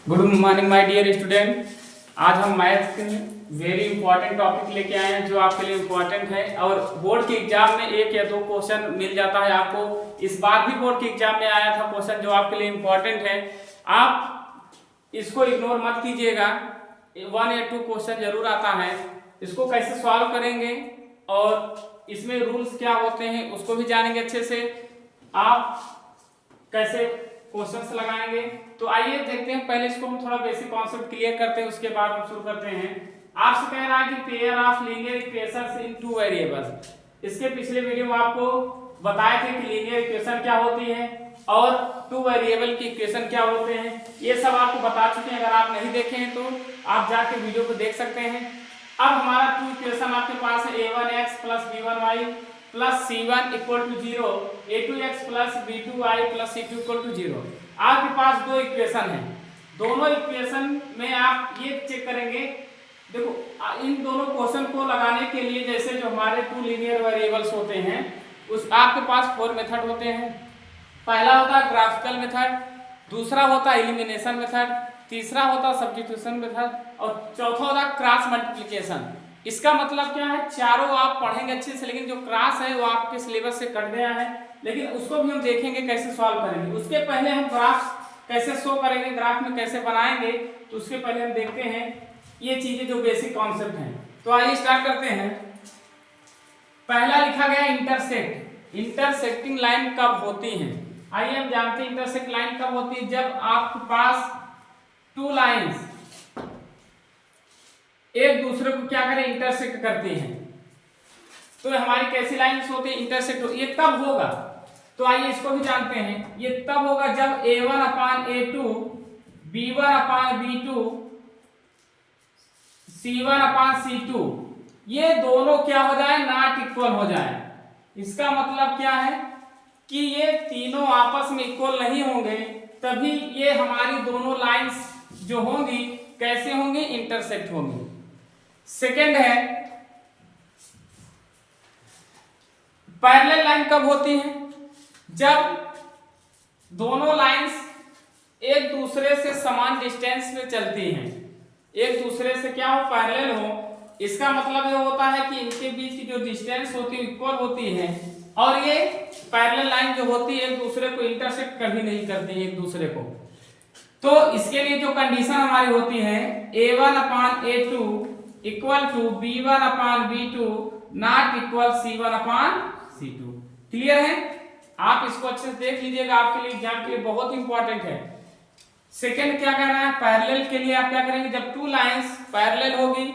Good morning my dear student. आज हम math के वेरी इंपॉर्टेंट टॉपिक लेके आए हैं जो आपके लिए इंपॉर्टेंट है और बोर्ड के एग्जाम में एक या दो क्वेश्चन मिल जाता है आपको। इस बार भी बोर्ड के एग्जाम में आया था क्वेश्चन जो आपके लिए इंपॉर्टेंट है। आप इसको इग्नोर मत कीजिएगा, 1 या 2 क्वेश्चन जरूर आता है। इसको कैसे सॉल्व करेंगे और इसमें रूल्स क्या होते हैं उसको भी जानेंगे अच्छे से। आप कैसे क्वेश्चंस लगाएंगे तो आइए देखते हैं। पहले इसको हम थोड़ा बेसिक कॉन्सेप्ट क्लियर करते हैं, उसके बाद हम शुरू करते हैं। आपसे कह रहा है कि pair of linear equations in 2 variables. इसके पिछले वीडियो में आपको बताए थे कि लीनियर इक्वेशन क्या होती है और 2 वेरिएबल की इक्वेशन क्या होते हैं। ये सब आपको बता चुके हैं। अगर आप नहीं देखे हैं तो आप जाके वीडियो को देख सकते हैं। अब हमारा 2 इक्वेशन आपके पास है a1x + b1y + c1 = 0, a2x + b2y + c2 = 0। आपके पास 2 इक्वेशन हैं। दोनों इक्वेशन में आप ये चेक करेंगे, देखो इन दोनों क्वेश्चन को लगाने के लिए जैसे जो हमारे 2 लीनियर वेरिएबल्स होते हैं उस आपके पास 4 मेथड होते हैं। पहला होता है ग्राफिकल मेथड, दूसरा होता है एलिमिनेशन मेथड, तीसरा होता है सब्स्टिट्यूशन मेथड और चौथा होता है क्रॉस मल्टीप्लिकेशन। इसका मतलब क्या है, चारों आप पढ़ेंगे अच्छे से, लेकिन जो क्रॉस है वो आपके सिलेबस से कट गया है, लेकिन उसको भी हम देखेंगे कैसे सॉल्व करेंगे। उसके पहले हम ग्राफ कैसे शो करेंगे, ग्राफ में कैसे बनाएंगे, तो उसके पहले हम देखते हैं ये चीजें जो बेसिक कॉन्सेप्ट हैं। तो आइए स्टार्ट करते हैं। पहला लिखा गया इंटरसेक्ट। इंटरसेक्टिंग लाइन कब होती है? आइए हम जानते हैं इंटरसेक्ट लाइन कब होती है। जब आपके पास 2 लाइंस एक दूसरे को क्या करें, इंटरसेक्ट करते हैं। तो हमारी कैसी लाइंस होती है, इंटरसेक्ट होती है। ये तब होगा, तो आइए इसको भी जानते हैं। ये तब होगा जब a1/a2 b1/b2 c1/c2 ये दोनों क्या हो जाए, नॉट इक्वल हो जाए। इसका मतलब क्या है कि ये तीनों आपस में इक्वल नहीं होंगे, तभी ये हमारी दोनों लाइंस जो होंगी कैसे होंगी, इंटरसेक्ट होंगी। सेकेंड है पैरेलल लाइन कब होती है? जब दोनों लाइंस एक दूसरे से समान डिस्टेंस में चलती हैं, एक दूसरे से क्या हो, पैरेलल हो। इसका मतलब ये होता है कि इनके बीच की जो डिस्टेंस होती है इक्वल होती है और ये पैरेलल लाइन जो होती है एक दूसरे को इंटरसेक्ट कभी नहीं करती एक दूसरे को। तो इसके लिए जो कंडीशन हमारी होती है a1/a2 = b1/b2 not equal c1/c2। Clear है? आप इसको अच्छे से देख लीजिएगा, आपके लिए एग्जाम के लिए बहुत इंपॉर्टेंट है। सेकंड क्या कहना है, पैरेलल के लिए आप क्या करेंगे, जब 2 लाइंस पैरेलल होगी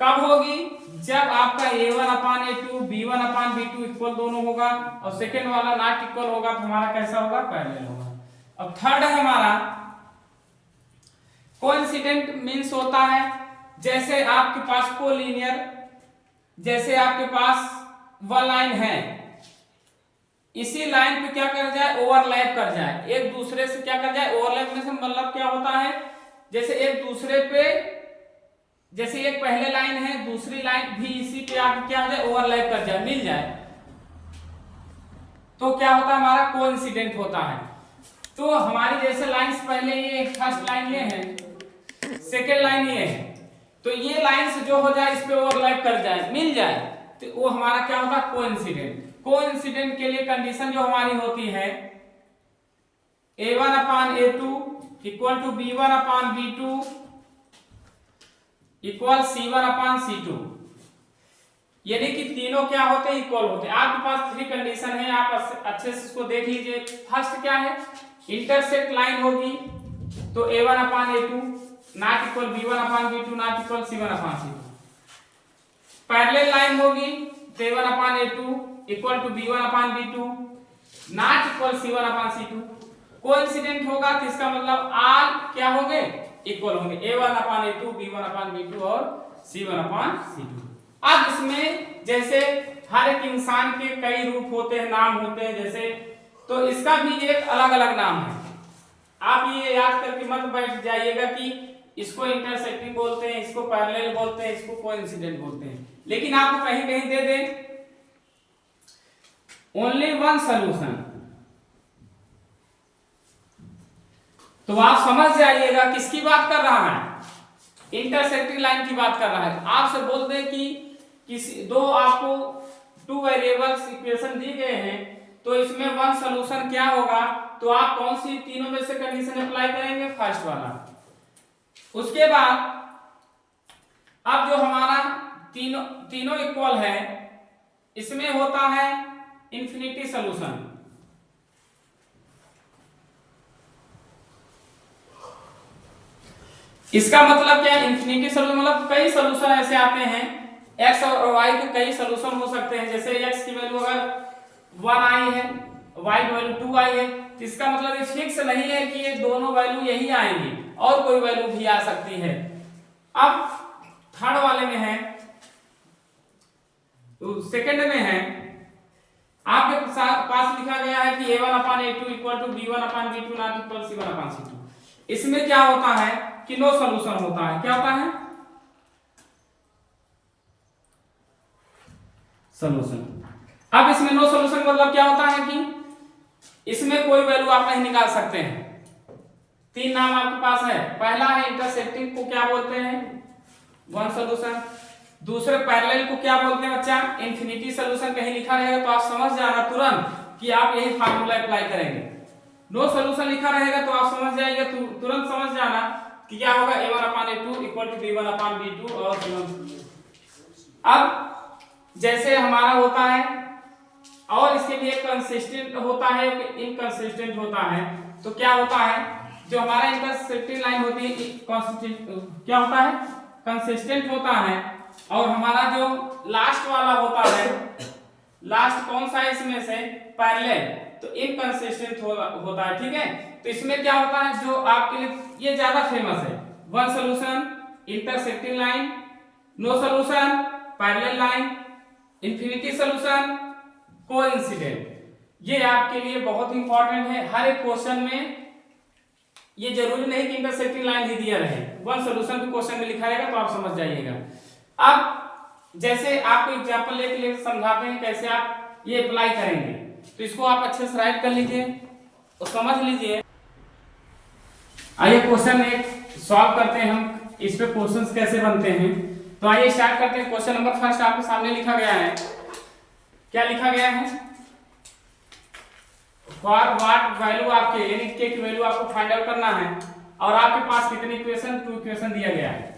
कब होगी, जब आपका a1/a2 b1/b2 इक्वल दोनों होगा और सेकंड वाला नॉट इक्वल होगा, तो हमारा कैसा होगा, पैरेलल होगा। अब थर्ड है हमारा कोइंसिडेंट मींस होता है जैसे आपके पास कोलिनियर, जैसे आपके पास 1 लाइन है, इसी लाइन पे क्या कर जाए, ओवरलैप कर जाए, एक दूसरे से क्या कर जाए, ओवरलैप में से मतलब क्या होता है, जैसे एक दूसरे पे, जैसे एक पहले लाइन है दूसरी लाइन भी इसी पे आके क्या हो जाए, ओवरलैप कर जाए, मिल जाए, तो क्या होता है, हमारा कोइंसिडेंट होता है। तो हमारी जैसे लाइंस पहले ये फर्स्ट लाइन ये है, सेकेंड लाइन ये है, तो ये लाइंस जो हो जाए इस पे ओवरलैप कर जाए, मिल जाए, तो वो हमारा क्या होगा, कोइंसिडेंट। कोइंसिडेंट के लिए कंडीशन जो हमारी होती है a1/a2 = b1/b2 = c1/c2, यानी कि तीनों क्या होते हैं, इक्वल होते हैं। आपके पास 3 कंडीशन है, आप अच्छे से इसको देख लीजिए। फर्स्ट क्या है, इंटरसेक्ट लाइन होगी तो a1/a2 not equal b1/b2 not equal c1/c2। Parallel line होगी तो a1/a2 = b1/b2 not equal c1/c2। Coincident होगा तो इसका मतलब आल क्या होंगे, इक्वल होंगे, a1/a2 b1/b2 और c1/c2। अब इसमें जैसे हर एक इंसान के कई रूप होते हैं, नाम होते हैं जैसे, तो इसका भी एक अलग अलग नाम है। आप ये याद करके मत बैठ जाइएगा कि इसको इंटरसेक्टिंग बोलते हैं, इसको पैरेलल बोलते हैं, इसको कोइंसिडेंट बोलते हैं, लेकिन आपको कहीं कहीं दे दे ओनली वन सॉल्यूशन, तो आप समझ जाइएगा किसकी बात कर रहा है, इंटरसेक्टिंग लाइन की बात कर रहा है। आपसे बोल दे कि किसी दो आपको टू वेरिएबल्स इक्वेशन दी गए हैं, तो इसमें वन सॉल्यूशन क्या होगा, तो आप कौन सी तीनों में से कंडीशन अप्लाई करेंगे, फर्स्ट वाला। उसके बाद अब जो हमारा तीनों इक्वल है, इसमें होता है इंफिनिटी सॉल्यूशन। इसका मतलब क्या है, इंफिनिटी सॉल्यूशन मतलब कई सॉल्यूशन ऐसे आते हैं, x और y के कई सॉल्यूशन हो सकते हैं। जैसे x की वैल्यू अगर 1 आई है, y की वैल्यू 2 आई है, तो इसका मतलब ये फिक्स नहीं है कि ये दोनों वैल्यू यही आएंगी, और कोई वैल्यू भी आ सकती है। अब थर्ड वाले में है, तो सेकंड में है, आपके पास लिखा गया है कि a1/a2 equal to b1/b2 not equal c1/c2। इसमें क्या होता है कि नो सॉल्यूशन होता है। क्या होता है, सॉल्यूशन। अब इसमें नो सॉल्यूशन मतलब क्या होता है कि इसमें कोई वैल्यू आप नहीं निकाल सकते हैं। तीन नाम आपके पास है, पहला है इंटरसेक्टिंग को क्या बोलते हैं, वन सॉल्यूशन। दूसरे पैरेलल को क्या बोलते हैं बच्चा, इंफिनिटी सॉल्यूशन। कहीं लिखा रहेगा तो आप समझ जाना तुरंत कि आप यही फार्मूला अप्लाई करेंगे। नो सॉल्यूशन लिखा रहेगा तो आप समझ जाएंगे, तुरंत समझ जाना कि क्या होगा, a1/a2 इक्वल टू b1/b2 और अब जैसे हमारा होता है, और इसके लिए कंसिस्टेंट होता है, इनकंसिस्टेंट होता है। तो क्या होता है, जो हमारा इंटरसेक्टिंग लाइन होती है, क्या होता है, कंसिस्टेंट होता है। और हमारा जो लास्ट वाला होता है, लास्ट कौन सा है इसमें से, पैरेलल, तो इनकंसिस्टेंट होता है। ठीक है, तो इसमें क्या होता है, जो आपके लिए ये ज्यादा फेमस है, one solution, intersecting line, no solution, parallel line, infinity solution, coincident. ये आपके लिए बहुत इंपॉर्टेंट है। हर एक क्वेश्चन में ये जरूरी नहीं कि इंटरसेक्टिंग लाइन ही दिया रहे, वन सॉल्यूशन भी क्वेश्चन में लिखा रहेगा, तो आप समझ जाइएगा। अब जैसे आपको एग्जांपल लेके लिए समझाते हैं कैसे आप ये अप्लाई करेंगे, तो इसको आप अच्छे से राइट कर लीजिए और समझ लीजिए। आइए क्वेश्चन एक सॉल्व करते हैं हम, इस पे क्वेश्चंस कैसे बनते हैं। तो आइए स्टार्ट करते हैं। क्वेश्चन नंबर फर्स्ट आपके सामने लिखा गया है, क्या लिखा गया है, फॉर व्हाट वैल्यू आपके, यानी के की वैल्यू आपको फाइंड आउट करना है, और आपके पास कितनी इक्वेशन, 2 इक्वेशन दिया गया है,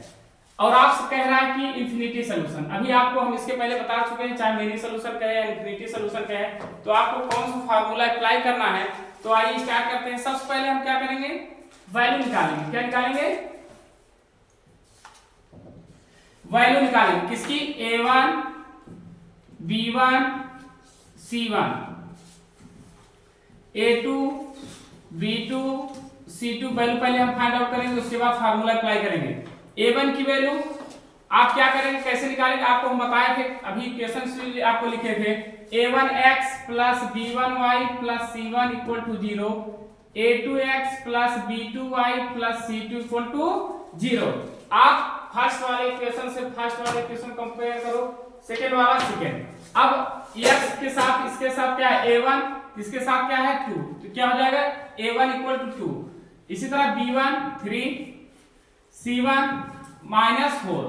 और आपसे कह रहा है कि इंफिनिटी सॉल्यूशन। अभी आपको हम इसके पहले बता चुके हैं, चाहे मेनी सॉल्यूशन कहे या इंफिनिटी सॉल्यूशन कहे, तो आपको कौन सा फार्मूला अप्लाई करना है। तो आइए स्टार्ट करते हैं। सबसे पहले हम क्या करेंगे, वैल्यू निकालेंगे। क्या निकालेंगे, वैल्यू निकालेंगे किसकी, a1 b1 c1, a2 b2 c2 value पहले हम फाइंड आउट करेंगे, उसके बाद फार्मूला अप्लाई करेंगे। a1 की वैल्यू आप क्या करेंगे, कैसे निकालेंगे, आपको हम बताए थे, अभी इक्वेशन आपको लिखे थे, a1x plus b1y plus c1 equal to 0, a2x plus b2y plus c2 equal to 0। आप फर्स्ट वाले इक्वेशन से फर्स्ट वाले इक्वेशन कंपेयर करो, सेकंड वाला सेकंड। अब x के साथ इसके साथ क्या है, a1, इसके साथ क्या है 2, तो क्या हो जाएगा, a1 इक्वल टू 2। इसी तरह b1 3, c1 -4,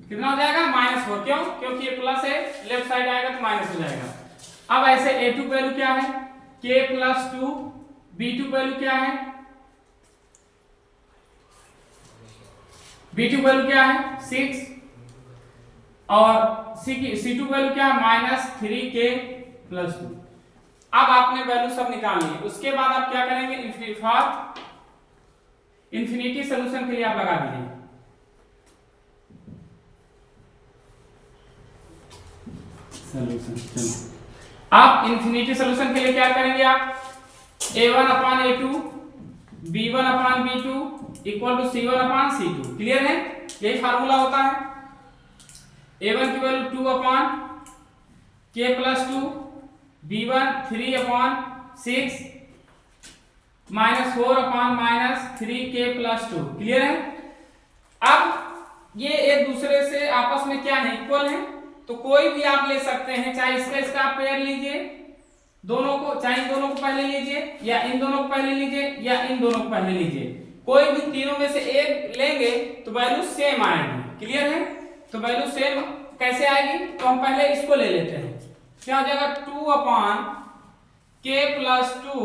कितना हो जाएगा, -4। क्यों, क्योंकि ये प्लस है, लेफ्ट साइड आएगा तो माइनस हो जाएगा। अब ऐसे a2 वैल्यू क्या है, k प्लस 2, b2 वैल्यू क्या है, b2 वैल्यू क्या है 6, और c2 वैल्यू क्या है -3k प्लस 2। अब आपने वैल्यू सब निकाल ली, उसके बाद आप क्या करेंगे, फॉर इंफिनिटी सॉल्यूशन के लिए आप लगा दीजिए। सॉल्यूशन, आप इंफिनिटी सॉल्यूशन के लिए क्या करेंगे, आप a1/a2 b1/b2 equal to c1/c2। Clear है, यही फार्मूला होता है। a1 की value 2/k plus 2, b1 3/6 -4/-3k plus 2। Clear है। अब ये एक दूसरे से आपस में क्या है, इक्वल है, तो कोई भी आप ले सकते हैं, चाहे इसका इसका आप पेयर लीजिए, दोनों को, चाहे इन दोनों को पहले लीजिए या इन दोनों को पहले लीजिए या इन दोनों को पहले लीजिए, कोई भी तीनों में से एक लेंगे तो वैल्यू सेम आएगी। क्लियर है? तो वैल्यू सेम कैसे आएगी, तो हम पहले इसको ले लेते हैं। क्या हो जाएगा, 2/k + 2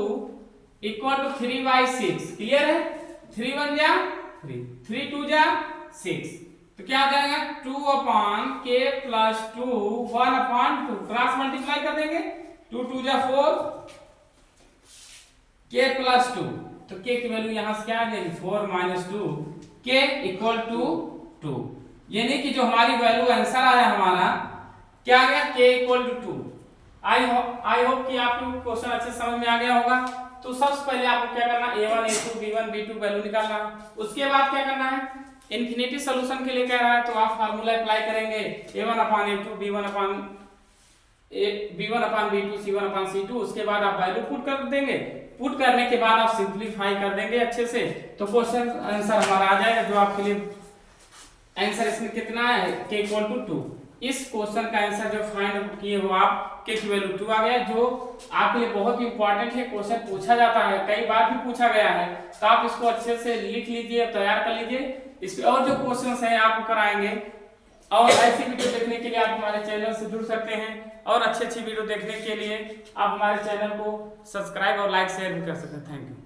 = 3/6। क्लियर है? 3 1 जा 3, 3 2 जा 6, तो क्या हो जाएगा 2/k + 2 1/2, क्रॉस मल्टीप्लाई कर देंगे, 2 2 जा 4, k + 2, तो k की वैल्यू यहां से क्या आ जाएगी 4 - 2, k = 2। यानी कि जो हमारी वैल्यू आंसर आया हमारा क्या आ गया, k = 2। आई होप कि आपको क्वेश्चन अच्छे समझ में आ गया होगा। तो सबसे पहले आपको क्या करना है, a1 a2 b1 b2 value निकालना है। उसके बाद क्या करना है, इन्फिनिटी सॉल्यूशन के लिए कह रहा है तो आप फार्मूला अप्लाई करेंगे, a1/a2 b1/b2 c1/c2। उसके बाद आप वैल्यू पुट कर देंगे, पुट करने के बाद आप सिंपलीफाई कर देंगे अच्छे से, तो क्वेश्चन आंसर हमारा आ जाएगा। जो आपके लिए आंसर इसमें कितना है, k = 2। इस क्वेश्चन का आंसर जो फाइंड आउट किए हो आप, k की वैल्यू 2 आ गया, जो आपके लिए बहुत ही इंपॉर्टेंट है। क्वेश्चन पूछा जाता है, कई बार भी पूछा गया है, तो आप इसको अच्छे से लिख लीजिए, तैयार कर लीजिए। इस पे और जो क्वेश्चंस हैं आपको कराएंगे। और ऐसी वीडियो देखने के लिए आप हमारे चैनल से जुड़ सकते हैं, और अच्छी वीडियो देखने के लिए आप हमारे चैनल को सब्सक्राइब और लाइक शेयर भी कर सकते हैं। Thank you.